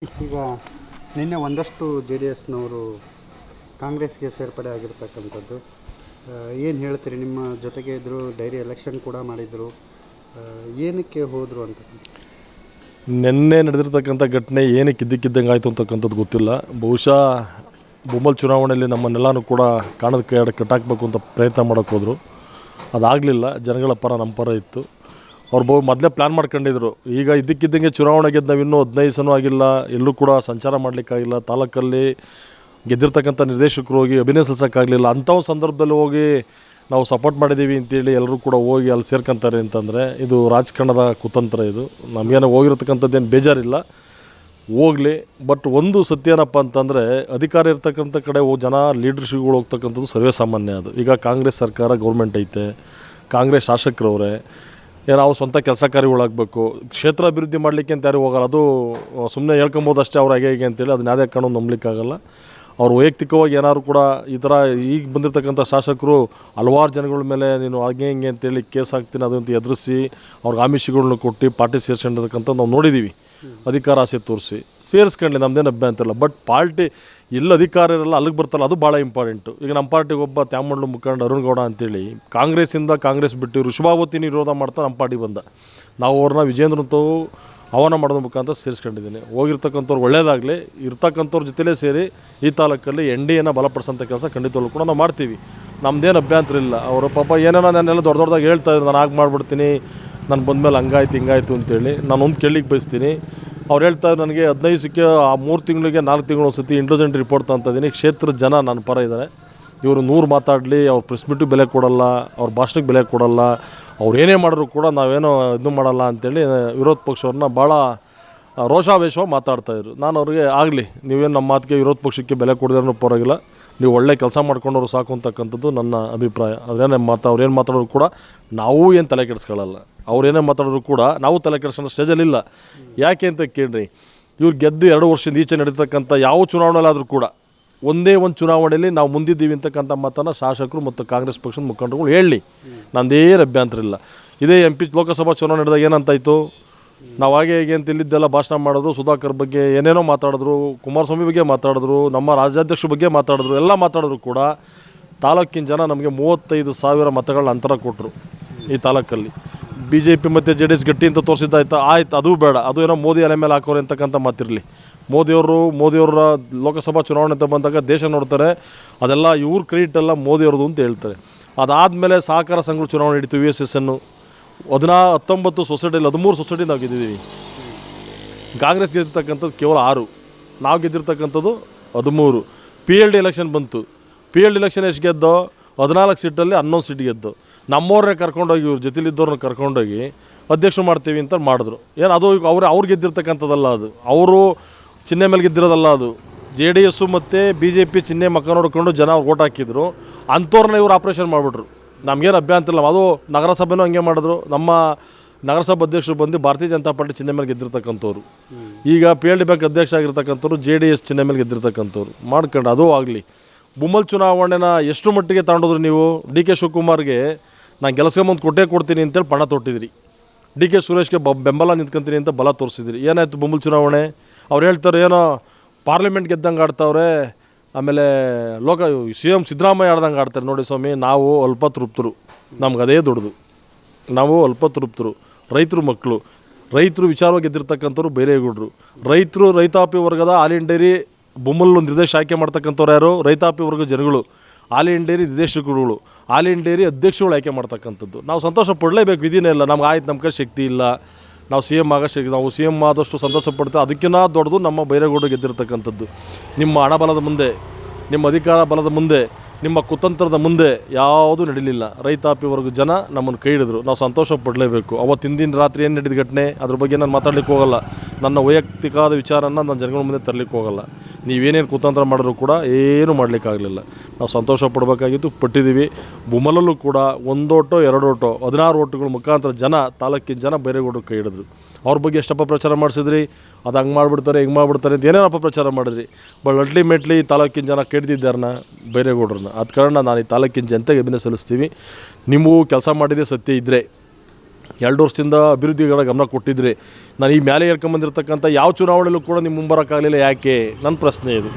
ಈಗ ನಿನ್ನೆ ಒಂದಷ್ಟು ಜೆ ಡಿ ಎಸ್ನವರು ಕಾಂಗ್ರೆಸ್ಗೆ ಸೇರ್ಪಡೆ ಆಗಿರ್ತಕ್ಕಂಥದ್ದು ಏನು ಹೇಳ್ತೀರಿ? ನಿಮ್ಮ ಜೊತೆಗೆ ಇದ್ದರು, ಡೈರಿ ಎಲೆಕ್ಷನ್ ಕೂಡ ಮಾಡಿದರು, ಏನಕ್ಕೆ ಹೋದರು ಅಂತ? ನಿನ್ನೆ ನಡೆದಿರ್ತಕ್ಕಂಥ ಘಟನೆ ಏನಕ್ಕೆ ಇದ್ದಕ್ಕಿದ್ದಂಗೆ ಆಯಿತು ಅಂತಕ್ಕಂಥದ್ದು ಗೊತ್ತಿಲ್ಲ. ಬಹುಶಃ ಬೊಮ್ಮಲ್ ಚುನಾವಣೆಯಲ್ಲಿ ನಮ್ಮನ್ನೆಲ್ಲನೂ ಕೂಡ ಕಾಣದ ಕೈ ಕಟ್ಟಾಕಬೇಕು ಅಂತ ಪ್ರಯತ್ನ ಮಾಡೋಕ್ಕೆ ಹೋದರು. ಅದಾಗಲಿಲ್ಲ. ಜನಗಳ ಪರ ನಮ್ಮ ಪರ ಇತ್ತು. ಅವ್ರು ಮೊದಲೇ ಪ್ಲ್ಯಾನ್ ಮಾಡ್ಕೊಂಡಿದ್ರು. ಈಗ ಇದ್ದಕ್ಕಿದ್ದಂಗೆ ಚುನಾವಣೆ ಗೆದ್ದು ನಾವು ಇನ್ನೂ 15 ಸನೂ ಆಗಿಲ್ಲ, ಎಲ್ಲೂ ಕೂಡ ಸಂಚಾರ ಮಾಡಲಿಕ್ಕಾಗಿಲ್ಲ, ತಾಲೂಕಲ್ಲಿ ಗೆದ್ದಿರ್ತಕ್ಕಂಥ ನಿರ್ದೇಶಕರು ಹೋಗಿ ಅಭಿನಯ ಸಲ್ಲಿಸೋಕ್ಕಾಗಲಿಲ್ಲ. ಅಂಥ ಒಂದು ಸಂದರ್ಭದಲ್ಲಿ ಹೋಗಿ ನಾವು ಸಪೋರ್ಟ್ ಮಾಡಿದ್ದೀವಿ ಅಂತೇಳಿ ಎಲ್ಲರೂ ಕೂಡ ಹೋಗಿ ಅಲ್ಲಿ ಸೇರ್ಕೊಂತಾರೆ ಅಂತಂದರೆ ಇದು ರಾಜಕಾರಣದ ಕುತಂತ್ರ. ಇದು ನಮಗೇನೋ ಹೋಗಿರ್ತಕ್ಕಂಥದ್ದೇನು ಬೇಜಾರಿಲ್ಲ, ಹೋಗಲಿ. ಬಟ್ ಒಂದು ಸತ್ಯನಪ್ಪ ಅಂತಂದರೆ, ಅಧಿಕಾರ ಇರ್ತಕ್ಕಂಥ ಕಡೆ ಜನ ಲೀಡರ್ಶಿಪ್ಗಳು ಹೋಗ್ತಕ್ಕಂಥದ್ದು ಸರ್ವೇ ಸಾಮಾನ್ಯ. ಅದು ಈಗ ಕಾಂಗ್ರೆಸ್ ಸರ್ಕಾರ ಗೌರ್ಮೆಂಟ್ ಐತೆ, ಕಾಂಗ್ರೆಸ್ ಶಾಸಕರವರೇ, ನಾವು ಸ್ವಂತ ಕೆಲಸ ಕಾರ್ಯಗಳಾಗಬೇಕು, ಕ್ಷೇತ್ರ ಅಭಿವೃದ್ಧಿ ಮಾಡಲಿಕ್ಕೆ ಅಂತ ಯಾರು ಹೋಗಲ್ಲ. ಅದು ಸುಮ್ಮನೆ ಹೇಳ್ಕೊಬೋದು ಅಷ್ಟೇ, ಅವ್ರು ಹೇಗೆ ಅಂತೇಳಿ ಅದನ್ನ ಯಾವುದೇ ಕಾರಣವನ್ನು ನಂಬಲಿಕ್ಕಾಗಲ್ಲ. ಅವ್ರು ವೈಯಕ್ತಿಕವಾಗಿ ಏನಾದ್ರು ಕೂಡ ಈ ಥರ ಈಗ ಬಂದಿರತಕ್ಕಂಥ ಶಾಸಕರು ಹಲವಾರು ಜನಗಳ ಮೇಲೆ ನೀನು ಹಾಗೆ ಹಿಂಗೆ ಅಂತೇಳಿ ಕೇಸ್ ಹಾಕ್ತೀನಿ ಅದಂತ ಎದುರಿಸಿ ಅವ್ರಿಗೆ ಆಮಿಷಗಳನ್ನ ಕೊಟ್ಟು ಪಾರ್ಟಿ ಸೇರಿಸ್ಕೊಂಡಿರ್ತಕ್ಕಂಥ ನಾವು ನೋಡಿದ್ದೀವಿ. ಅಧಿಕಾರ ಆಸೆ ತೋರಿಸಿ ಸೇರಿಸ್ಕೊಳ್ಳಿ, ನಮ್ಮದೇನು ಅಭ್ಯಂತರ ಇಲ್ಲ. ಬಟ್ ಪಾರ್ಟಿ ಎಲ್ಲ ಅಧಿಕಾರ ಇರಲ್ಲ, ಅಲ್ಲಿಗೆ ಬರ್ತಾರಲ್ಲ, ಅದು ಭಾಳ ಇಂಪಾರ್ಟೆಂಟು. ಈಗ ನಮ್ಮ ಪಾರ್ಟಿಗೆ ಒಬ್ಬ ತ್ಯಾಮಂಡ್ಲು ಮುಖಂಡ ಅರುಣ್ ಗೌಡ ಅಂತೇಳಿ ಕಾಂಗ್ರೆಸ್ ಬಿಟ್ಟು ಋಷಭಾವತಿನ ವಿರೋಧ ಮಾಡ್ತಾ ನಮ್ಮ ಪಾರ್ಟಿ ಬಂದ. ನಾವು ಅವ್ರನ್ನ ವಿಜೇಂದ್ರಂತೂ ಆಹ್ವಾನ ಮಾಡೋದ್ರ ಮುಖಾಂತರ ಸೇರಿಸ್ಕೊಂಡಿದ್ದೀನಿ. ಹೋಗಿರ್ತಕ್ಕಂಥವ್ರು ಒಳ್ಳೆಯದಾಗಲಿ, ಇರ್ತಕ್ಕಂಥವ್ರ ಜೊತೆಲೇ ಸೇರಿ ಈ ತಾಲೂಕಲ್ಲಿ NDAನ ಬಲಪಡಿಸೋಂಥ ಕೆಲಸ ಖಂಡಿತವಾಗ್ಲೂ ಕೂಡ ನಾವು ಮಾಡ್ತೀವಿ. ನಮ್ಮದೇನು ಅಭ್ಯಂತರ ಇಲ್ಲ. ಅವರು ಪಾಪ ಏನೇನೋ ನಾನೆಲ್ಲ ದೊಡ್ಡದಾಗಿ ಹೇಳ್ತಾಯಿದ್ರು, ನಾನು ಆಗ ಮಾಡಿಬಿಡ್ತೀನಿ, ನಾನು ಬಂದಮೇಲೆ ಹಂಗಾಯ್ತು ಹಿಂಗಾಯ್ತು ಅಂತೇಳಿ. ನಾನು ಒಂದು ಕೇಳಲಿಕ್ಕೆ ಬಯಸ್ತೀನಿ. ಅವ್ರು ಹೇಳ್ತಾರೆ ನನಗೆ 15ಕ್ಕೆ 3 ತಿಂಗಳಿಗೆ 4 ತಿಂಗಳು ಒಂದು ಸತಿ ಇಂಟೆಲಿಜೆಂಟ್ ರಿಪೋರ್ಟ್ ತಂತಿದ್ದೀನಿ. ಕ್ಷೇತ್ರದ ಜನ ನನ್ನ ಪರ ಇದ್ದಾರೆ. ಇವರು 100 ಮಾತಾಡಲಿ, ಅವ್ರ ಪ್ರೆಸ್ ಮೀಟಿಗೆ ಬೆಲೆ ಕೊಡಲ್ಲ, ಅವ್ರ ಭಾಷಣಕ್ಕೆ ಬೆಲೆ ಕೊಡಲ್ಲ, ಅವ್ರು ಏನೇ ಮಾಡಿದ್ರು ಕೂಡ ನಾವೇನೋ ಇದು ಮಾಡಲ್ಲ ಅಂತೇಳಿ ವಿರೋಧ ಪಕ್ಷವ್ರನ್ನ ಭಾಳ ರೋಷಾವೇಶವಾಗಿ ಮಾತಾಡ್ತಾಯಿದ್ರು. ನಾನು ಅವ್ರಿಗೆ ಆಗಲಿ, ನೀವೇನು ನಮ್ಮ ಮಾತಿಗೆ ವಿರೋಧ ಪಕ್ಷಕ್ಕೆ ಬೆಲೆ ಕೊಡೋದ್ರೂ ಪರವಾಗಿಲ್ಲ, ನೀವು ಒಳ್ಳೆ ಕೆಲಸ ಮಾಡ್ಕೊಂಡವ್ರು ಸಾಕು ಅಂತಕ್ಕಂಥದ್ದು ನನ್ನ ಅಭಿಪ್ರಾಯ. ಅವ್ರೇನೇ ಅವ್ರೇನು ಮಾತಾಡೋರು ಕೂಡ ನಾವು ಏನು ತಲೆ ಕೆಡಿಸ್ಕೊಳ್ಳಲ್ಲ. ಅವ್ರೇನೇ ಮಾತಾಡೋರು ಕೂಡ ನಾವು ತಲೆ ಕೆಡಿಸ್ಕೊಳ್ಳೋ ಸ್ಟೇಜಲ್ಲಿಲ್ಲ. ಯಾಕೆ ಅಂತ ಕೇಳ್ರಿ, ಇವ್ರು ಗೆದ್ದು 2 ವರ್ಷದಿಂದ ಈಚೆ ನಡೀತಕ್ಕಂಥ ಯಾವ ಚುನಾವಣೆಲಾದರೂ ಕೂಡ ಒಂದೇ ಒಂದು ಚುನಾವಣೆಯಲ್ಲಿ ನಾವು ಮುಂದಿದ್ದೀವಿ ಅಂತಕ್ಕಂಥ ಮಾತನ್ನು ಶಾಸಕರು ಮತ್ತು ಕಾಂಗ್ರೆಸ್ ಪಕ್ಷದ ಮುಖಂಡರುಗಳು ಹೇಳಲಿ, ನಂದೇನು ಅಭ್ಯಂತರ ಇಲ್ಲ. ಇದೇ MP ಲೋಕಸಭಾ ಚುನಾವಣೆ ನಡೆದಾಗ ಏನಂತಾಯಿತು, ನಾವು ಹಾಗೆ ಹೇಗೆ ಅಂತ ಇಲ್ಲಿದ್ದೆಲ್ಲ ಭಾಷಣ ಮಾಡಿದ್ರು, ಸುಧಾಕರ್ ಬಗ್ಗೆ ಏನೇನೋ ಮಾತಾಡಿದ್ರು, ಕುಮಾರಸ್ವಾಮಿ ಬಗ್ಗೆ ಮಾತಾಡಿದ್ರು, ನಮ್ಮ ರಾಜ್ಯಾಧ್ಯಕ್ಷರ ಬಗ್ಗೆ ಮಾತಾಡಿದ್ರು, ಎಲ್ಲ ಮಾತಾಡಿದ್ರು ಕೂಡ ತಾಲೂಕಿನ ಜನ ನಮಗೆ 35,000 ಮತಗಳನ್ನ ಅಂತರ ಕೊಟ್ಟರು. ಈ ತಾಲೂಕಲ್ಲಿ BJP ಮತ್ತು JDS ಗಟ್ಟಿ ಅಂತ ತೋರಿಸಿದ್ದಾಯ್ತಾ, ಆಯ್ತು, ಅದು ಬೇಡ, ಅದು ಏನೋ ಮೋದಿ ಅಲೆ ಮೇಲೆ ಹಾಕೋರು ಅಂತಕ್ಕಂಥ ಮಾತಿರಲಿ. ಮೋದಿಯವರ ಲೋಕಸಭಾ ಚುನಾವಣೆ ಅಂತ ಬಂದಾಗ ದೇಶ ನೋಡ್ತಾರೆ, ಅದೆಲ್ಲ ಇವ್ರ ಕ್ರೆಡಿಟೆಲ್ಲ ಮೋದಿಯವ್ರದ್ದು ಅಂತ ಹೇಳ್ತಾರೆ. ಅದಾದಮೇಲೆ ಸಹಕಾರ ಸಂಘಗಳು ಚುನಾವಣೆ ನಡೀತು. VSSN 19 ಸೊಸೈಟಿಯಲ್ಲಿ 13 ಸೊಸೈಟಿ ನಾವು ಗೆದ್ದಿದ್ದೀವಿ. ಕಾಂಗ್ರೆಸ್ ಗೆದ್ದಿರ್ತಕ್ಕಂಥದ್ದು ಕೇವಲ 6, ನಾವು ಗೆದ್ದಿರ್ತಕ್ಕಂಥದ್ದು 13. PLD ಎಲೆಕ್ಷನ್ ಬಂತು. PLD ಎಲೆಕ್ಷನ್ ಎಷ್ಟು ಗೆದ್ದೋ, 14 ಸೀಟಲ್ಲಿ 11 ಸೀಟ್ ಗೆದ್ದು. ನಮ್ಮವ್ರನ್ನೇ ಕರ್ಕೊಂಡೋಗಿ, ಇವ್ರ ಜೊತೆಲಿದ್ದವ್ರನ್ನ ಕರ್ಕೊಂಡೋಗಿ ಅಧ್ಯಕ್ಷ ಮಾಡ್ತೀವಿ ಅಂತ ಮಾಡಿದ್ರು. ಏನು ಅದು ಅವ್ರು ಗೆದ್ದಿರ್ತಕ್ಕಂಥದ್ದಲ್ಲ, ಅದು ಅವರು ಚಿಹ್ನೆ ಮೇಲೆ ಗೆದ್ದಿರೋದಲ್ಲ. ಅದು JDS ಮತ್ತು BJP ಚಿಹ್ನೆ ಮಕ್ಕ ನೋಡ್ಕೊಂಡು ಜನ ಓಟ್ ಹಾಕಿದ್ರು. ಅಂಥವ್ರನ್ನ ಇವ್ರು ಆಪ್ರೇಷನ್ ಮಾಡಿಬಿಟ್ರು. ನಮಗೇನು ಅಭ್ಯಂತರ ಇಲ್ಲ. ಅದು ನಗರಸಭೆನೂ ಹಂಗೆ ಮಾಡಿದ್ರು. ನಮ್ಮ ನಗರಸಭಾ ಅಧ್ಯಕ್ಷರು ಬಂದು ಭಾರತೀಯ ಜನತಾ ಪಾರ್ಟಿ ಚಿಹ್ನೆ ಮೇಲೆ ಗೆದ್ದಿರ್ತಕ್ಕಂಥವ್ರು. ಈಗ PLD ಬ್ಯಾಂಕ್ ಅಧ್ಯಕ್ಷ ಆಗಿರ್ತಕ್ಕಂಥವ್ರು JDS ಚಿಹ್ನೆ ಮೇಲೆ ಗೆದ್ದಿರ್ತಕ್ಕಂಥವ್ರು ಮಾಡ್ಕೊಂಡು. ಅದು ಆಗಲಿ. ಬೊಮ್ಮಲ್ ಚುನಾವಣೆನ ಎಷ್ಟು ಮಟ್ಟಿಗೆ ತಗೊಂಡೋದ್ರು ನೀವು? DK ಶಿವಕುಮಾರ್ಗೆ ನಾನು ಗೆಲ್ಸ್ಕೊಂಬಂದು ಕೊಡ್ತೀನಿ ಅಂತೇಳಿ ಪಣ ತೊಟ್ಟಿದ್ರಿ. DK ಸುರೇಶ್ಗೆ ಬೆಂಬಲ ನಿಂತ್ಕೊಂತೀನಿ ಅಂತ ಬಲ ತೋರಿಸಿದ್ರಿ. ಏನಾಯಿತು ಬೊಮ್ಮಲ್ ಚುನಾವಣೆ? ಅವ್ರು ಹೇಳ್ತಾರೆ ಏನೋ ಪಾರ್ಲಿಮೆಂಟ್ ಗೆದ್ದಂಗೆ ಆಡ್ತಾವ್ರೆ, ಆಮೇಲೆ CM ಸಿದ್ದರಾಮಯ್ಯ ಆಡ್ದಂಗೆ ಆಡ್ತಾರೆ. ನೋಡಿ ಸ್ವಾಮಿ, ನಾವು ಅಲ್ಪ ತೃಪ್ತರು, ನಮ್ಗೆ ಅದೇ ದೊಡ್ಡದು. ನಾವು ಅಲ್ಪ ತೃಪ್ತರು, ರೈತರು ಮಕ್ಕಳು, ರೈತರು ವಿಚಾರವಾಗಿ ಗೆದ್ದಿರ್ತಕ್ಕಂಥವ್ರು ಬೈರೇಗೌಡರು. ರೈತಾಪಿ ವರ್ಗದ ಆಲ್ ಇಂಡಿಯಾ ಡೈರಿ ಬೊಮ್ಮಲ್ ನಿರ್ದೇಶ ಆಯ್ಕೆ ಮಾಡ್ತಕ್ಕಂಥವ್ರು ಯಾರು? ರೈತಾಪಿ ವರ್ಗ ಜನಗಳು. ಆಲ್ ಇಂಡಿಯಾ ಡೈರಿ ನಿರ್ದೇಶಕರುಗಳು, ಆಲ್ ಇಂಡಿಯಾ ಡೈರಿ ಅಧ್ಯಕ್ಷಗಳು ಆಯ್ಕೆ ಮಾಡ್ತಕ್ಕಂಥದ್ದು. ನಾವು ಸಂತೋಷ ಪಡಲೇಬೇಕು, ವಿಧಿನೇ ಇಲ್ಲ. ನಮ್ಗೆ ಆಯ್ತು, ನಮ್ಮ ಕೈ ಶಕ್ತಿ ಇಲ್ಲ, ನಾವು CM ನಾವು CM ಆದಷ್ಟು ಸಂತೋಷ ಪಡ್ತೇವೆ. ಅದಕ್ಕಿಂತ ದೊಡ್ಡದು ನಮ್ಮ ಬೈರೇಗೌಡರು ಗೆದ್ದಿರ್ತಕ್ಕಂಥದ್ದು. ನಿಮ್ಮ ಹಣಬಲದ ಮುಂದೆ, ನಿಮ್ಮ ಅಧಿಕಾರ ಬಲದ ಮುಂದೆ, ನಿಮ್ಮ ಕುತಂತ್ರದ ಮುಂದೆ ಯಾವುದೂ ನಡೀಲಿಲ್ಲ. ರೈತಾಪಿ ವರ್ಗ ಜನ ನಮ್ಮನ್ನು ಕೈ ಹಿಡಿದ್ರು. ನಾವು ಸಂತೋಷ ಪಡಲೇಬೇಕು. ಅವತ್ತಿನ ರಾತ್ರಿ ಏನು ನಡೆದ ಘಟನೆ, ಅದ್ರ ಬಗ್ಗೆ ನಾನು ಮಾತಾಡ್ಲಿಕ್ಕೆ ಹೋಗಲ್ಲ. ನನ್ನ ವೈಯಕ್ತಿಕವಾದ ವಿಚಾರನ ನಾನು ಜನಗಳ ಮುಂದೆ ತರಲಿಕ್ಕೆ ಹೋಗಲ್ಲ. ನೀವೇನೇನು ಕುತಂತ್ರ ಮಾಡಿದ್ರು ಕೂಡ ಏನೂ ಮಾಡಲಿಕ್ಕಾಗಲಿಲ್ಲ. ನಾವು ಸಂತೋಷ ಪಡಬೇಕಾಗಿತ್ತು, ಪಟ್ಟಿದ್ದೀವಿ. ಬೊಮ್ಮಲಲ್ಲೂ ಕೂಡ 1 ಓಟೋ 2 ಓಟೋ 16 ಓಟುಗಳ ಮುಖಾಂತರ ತಾಲೂಕಿನ ಜನ ಬೈರೇಗೌಡರು ಕೈ ಹಿಡಿದ್ರು. ಅವ್ರ ಬಗ್ಗೆ ಎಷ್ಟು ಅಪಪ್ರಚಾರ ಮಾಡಿಸಿದ್ರಿ, ಅದು ಹಂಗೆ ಮಾಡಿಬಿಡ್ತಾರೆ ಹಿಂಗೆ ಮಾಡಿಬಿಡ್ತಾರೆ ಅಂತ ಏನೇನು ಅಪಪ್ರಚಾರ ಮಾಡಿದ್ರಿ. ಬಟ್ ಅಲ್ಟಿಮೇಟ್ಲಿ ತಾಲೂಕಿನ ಜನ ಕೆಡ್ದಿದ್ದಾರನ್ನ ಬೈರೇಗೌಡರನ್ನ. ಆದ ಕಾರಣ ನಾನು ಈ ತಾಲೂಕಿನ ಜನತೆಗೆ ಅಭಿನಂದನೆ ಸಲ್ಲಿಸ್ತೀವಿ. ನಿಮಗೂ ಕೆಲಸ ಮಾಡಿದೆ ಸತ್ಯ ಇದ್ದರೆ 2 ವರ್ಷದಿಂದ ಅಭಿವೃದ್ಧಿಗಳ ಗಮನ ಕೊಟ್ಟಿದ್ರಿ. ನಾನು ಈ ಮೇಲೆ ಹೇಳ್ಕೊಂಬಂದಿರ್ತಕ್ಕಂಥ ಯಾವ ಚುನಾವಣೆಯಲ್ಲೂ ಕೂಡ ನೀವು ಮುಂಬರೋಕ್ಕಾಗಲಿಲ್ಲ, ಯಾಕೆ? ನನ್ನ ಪ್ರಶ್ನೆ ಇದು.